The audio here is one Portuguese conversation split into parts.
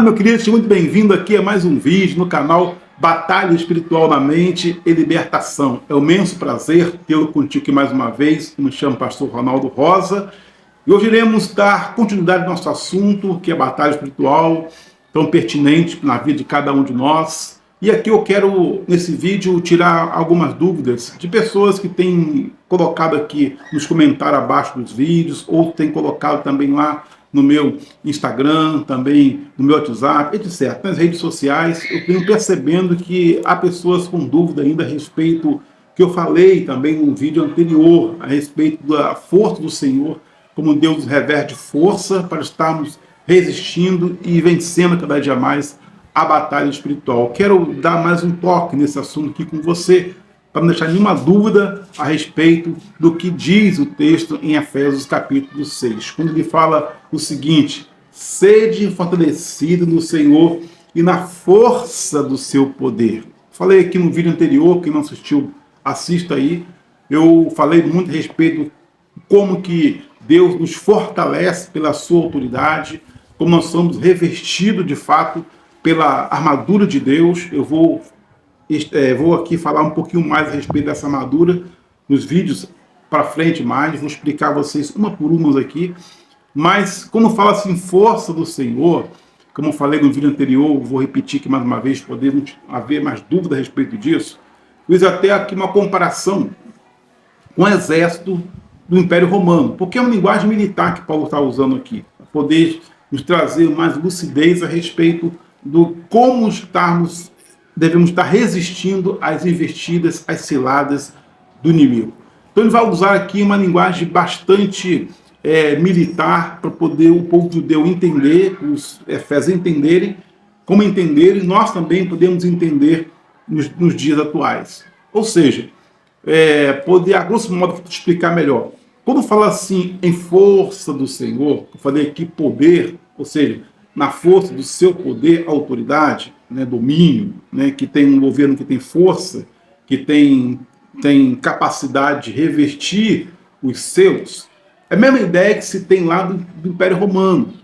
Meu querido, seja muito bem-vindo aqui a mais um vídeo no canal Batalha Espiritual na Mente e Libertação. É um imenso prazer tê-lo contigo aqui mais uma vez. Eu me chamo Pastor Ronaldo Rosa e hoje iremos dar continuidade ao nosso assunto, que é a batalha espiritual, tão pertinente na vida de cada um de nós. E aqui eu quero, nesse vídeo, tirar algumas dúvidas de pessoas que têm colocado aqui nos comentários abaixo dos vídeos, ou têm colocado também lá no meu Instagram, também no meu WhatsApp, etc. Nas redes sociais, eu venho percebendo que há pessoas com dúvida ainda a respeito que eu falei também no vídeo anterior, a respeito da força do Senhor, como Deus nos reverte força para estarmos resistindo e vencendo cada dia mais a batalha espiritual. Quero dar mais um toque nesse assunto aqui com você, para não deixar nenhuma dúvida a respeito do que diz o texto em Efésios capítulo 6, quando ele fala o seguinte: sede fortalecido no Senhor e na força do seu poder. Falei aqui no vídeo anterior, quem não assistiu, assista aí. Eu falei muito a respeito de como que Deus nos fortalece pela sua autoridade, como nós somos revestidos de fato pela armadura de Deus. Eu vou aqui falar um pouquinho mais a respeito dessa armadura nos vídeos para frente mais, vou explicar a vocês uma por uma aqui, mas como fala assim, força do Senhor, como eu falei no vídeo anterior, vou repetir aqui mais uma vez, podemos haver mais dúvida a respeito disso. Fiz até aqui uma comparação com o exército do Império Romano, porque é uma linguagem militar que Paulo está usando aqui, para poder nos trazer mais lucidez a respeito do como devemos estar resistindo às investidas, às ciladas do inimigo. Então ele vai usar aqui uma linguagem bastante militar para poder o povo judeu entender, os efésios entenderem, como entenderem, nós também podemos entender nos dias atuais. Ou seja, poder, a grosso modo, explicar melhor. Quando fala assim em força do Senhor, eu falei aqui poder, ou seja, na força do seu poder, autoridade, né, domínio, né, que tem um governo que tem força, que tem capacidade de revestir os seus. É a mesma ideia que se tem lá do Império Romano.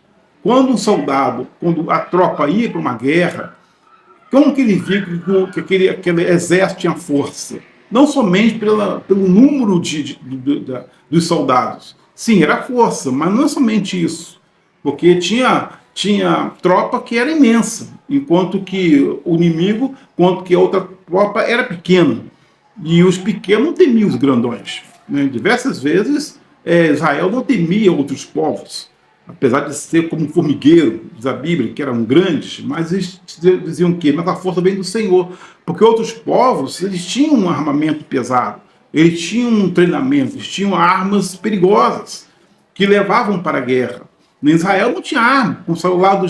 Quando um soldado, quando a tropa ia para uma guerra, como que ele via que aquele exército tinha força? Não somente pelo número dos soldados. Sim, era força, mas não é somente isso. Porque tinha tropa que era imensa, enquanto que o inimigo, enquanto que a outra tropa era pequena. E os pequenos não temiam os grandões. Né? Diversas vezes Israel não temia outros povos, apesar de ser como um formigueiro, diz a Bíblia, que eram grandes, mas eles diziam que mas a força vem do Senhor, porque outros povos eles tinham um armamento pesado, eles tinham um treinamento, eles tinham armas perigosas que levavam para a guerra. Em Israel não tinha arma. Com o lado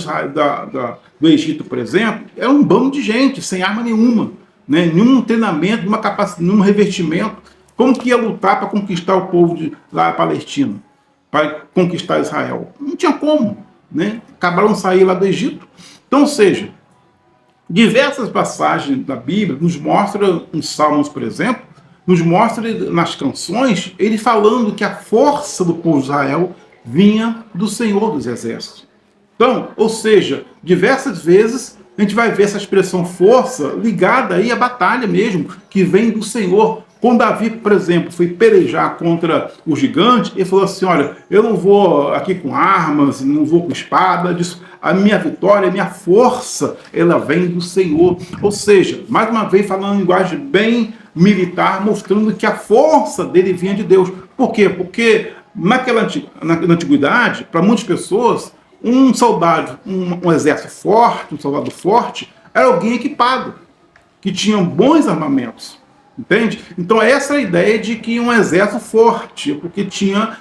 do Egito, por exemplo, era um bando de gente, sem arma nenhuma. Né? Nenhum treinamento, nenhuma capacidade, nenhum revestimento. Como que ia lutar para conquistar o povo lá da Palestina? Para conquistar Israel? Não tinha como. Né? Acabaram de sair lá do Egito. Então, ou seja, diversas passagens da Bíblia nos mostram, em Salmos, por exemplo, nos mostra nas canções, ele falando que a força do povo de Israel vinha do Senhor dos Exércitos. Então, ou seja, diversas vezes a gente vai ver essa expressão força ligada aí à batalha mesmo, que vem do Senhor. Quando Davi, por exemplo, foi pelejar contra o gigante, ele falou assim, olha, eu não vou aqui com armas, não vou com espada, a minha vitória, a minha força, ela vem do Senhor. Ou seja, mais uma vez falando em linguagem bem militar, mostrando que a força dele vinha de Deus. Por quê? Porque na antiguidade, para muitas pessoas, um soldado, um exército forte, um soldado forte, era alguém equipado, que tinha bons armamentos. Entende? Então essa é a ideia de que um exército forte, porque tinha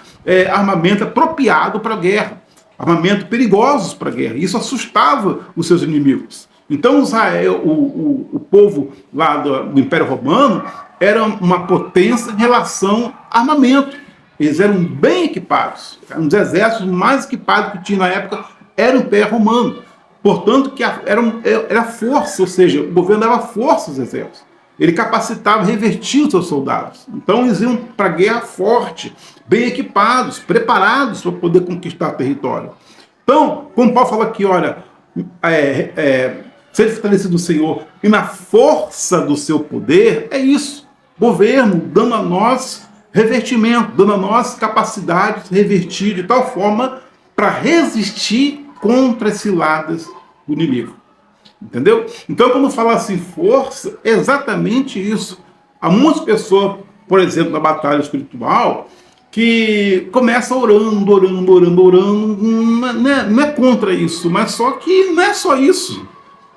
armamento apropriado para a guerra, armamento perigosos para a guerra. Isso assustava os seus inimigos. Então o povo lá do Império Romano era uma potência em relação a armamento. Eles eram bem equipados. Um dos exércitos mais equipados que tinha na época era o Império Romano. Portanto, que era força, ou seja, o governo dava força aos exércitos. Ele capacitava, revertia os seus soldados. Então eles iam para a guerra forte, bem equipados, preparados para poder conquistar território. Então, como Paulo fala aqui, olha, ser fortalecido no Senhor e na força do seu poder, é isso. Governo dando a nós revertimento, dando a nós capacidade de revertir de tal forma para resistir contra as ciladas do inimigo. Entendeu? Então, quando fala assim, força, é exatamente isso. Há muitas pessoas, por exemplo, na batalha espiritual, que começa orando, não é contra isso, mas só que não é só isso.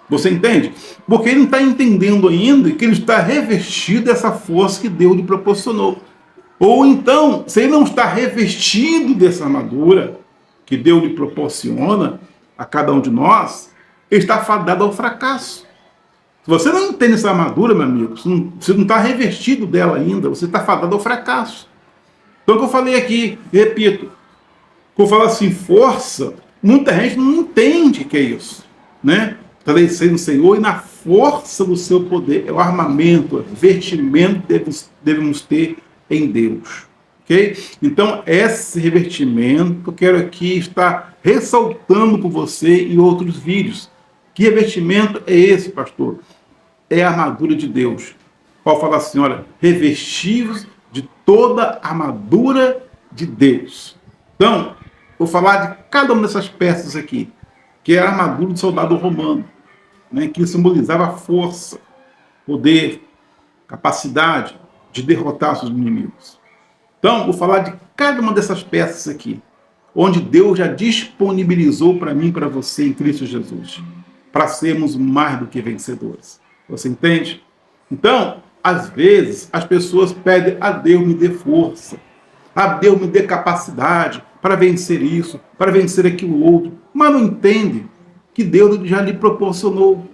Você entende? Porque ele não está entendendo ainda que ele está revestido dessa força que Deus lhe proporcionou. Ou então, se ele não está revestido dessa armadura que Deus lhe proporciona a cada um de nós, ele está fadado ao fracasso. Se você não entende essa armadura, meu amigo, você não está revestido dela ainda, você está fadado ao fracasso. Então, o que eu falei aqui, repito, quando eu falo assim, força, muita gente não entende o que é isso, né? Fortalecendo o Senhor e na força do seu poder, é o armamento, o vestimento que devemos ter em Deus. Ok? Então, esse revertimento que eu quero aqui estar ressaltando com você em outros vídeos. Que revestimento é esse, pastor? É a armadura de Deus. Paulo fala assim, olha, revestivos de toda a armadura de Deus. Então, vou falar de cada uma dessas peças aqui, que é a armadura do soldado romano, né, que simbolizava força, poder, capacidade de derrotar seus inimigos. Então, vou falar de cada uma dessas peças aqui, onde Deus já disponibilizou para mim e para você em Cristo Jesus, para sermos mais do que vencedores. Você entende? Então, às vezes, as pessoas pedem a Deus me dê força, a Deus me dê capacidade para vencer isso, para vencer aquilo outro, mas não entende que Deus já lhe proporcionou.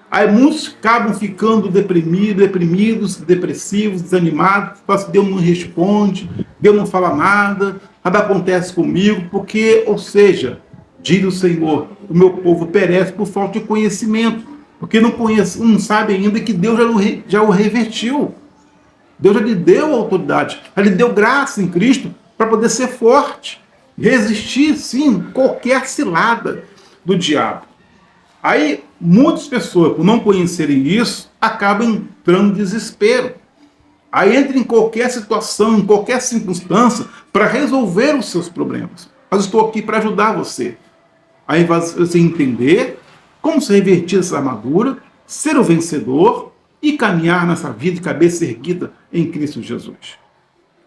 Aí muitos acabam ficando deprimidos, depressivos, desanimados, falam assim, Deus não responde, Deus não fala nada acontece comigo, porque, ou seja, diz o Senhor, o meu povo perece por falta de conhecimento, porque não sabe ainda que Deus já o revertiu. Deus já lhe deu autoridade, já lhe deu graça em Cristo para poder ser forte, resistir, sim, qualquer cilada do diabo. Aí, muitas pessoas, por não conhecerem isso, acabam entrando em desespero. Aí entra em qualquer situação, em qualquer circunstância, para resolver os seus problemas. Mas estou aqui para ajudar você. Aí você entender como se revertir essa armadura, ser o vencedor e caminhar nessa vida de cabeça erguida em Cristo Jesus.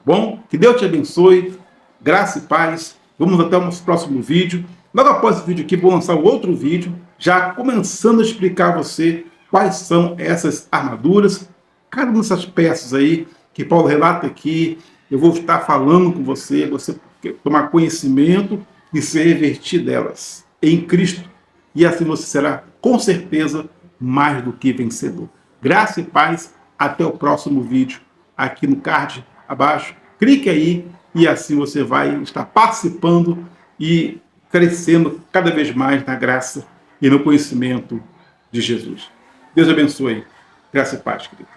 Bom, que Deus te abençoe, graça e paz. Vamos até o nosso próximo vídeo. Logo após esse vídeo aqui, vou lançar outro vídeo, já começando a explicar a você quais são essas armaduras, cada uma dessas peças aí que Paulo relata aqui. Eu vou estar falando com você tomar conhecimento e se revertir delas em Cristo. E assim você será, com certeza, mais do que vencedor. Graça e paz. Até o próximo vídeo aqui no card abaixo. Clique aí e assim você vai estar participando e crescendo cada vez mais na graça e no conhecimento de Jesus. Deus abençoe. Graça e paz, querido.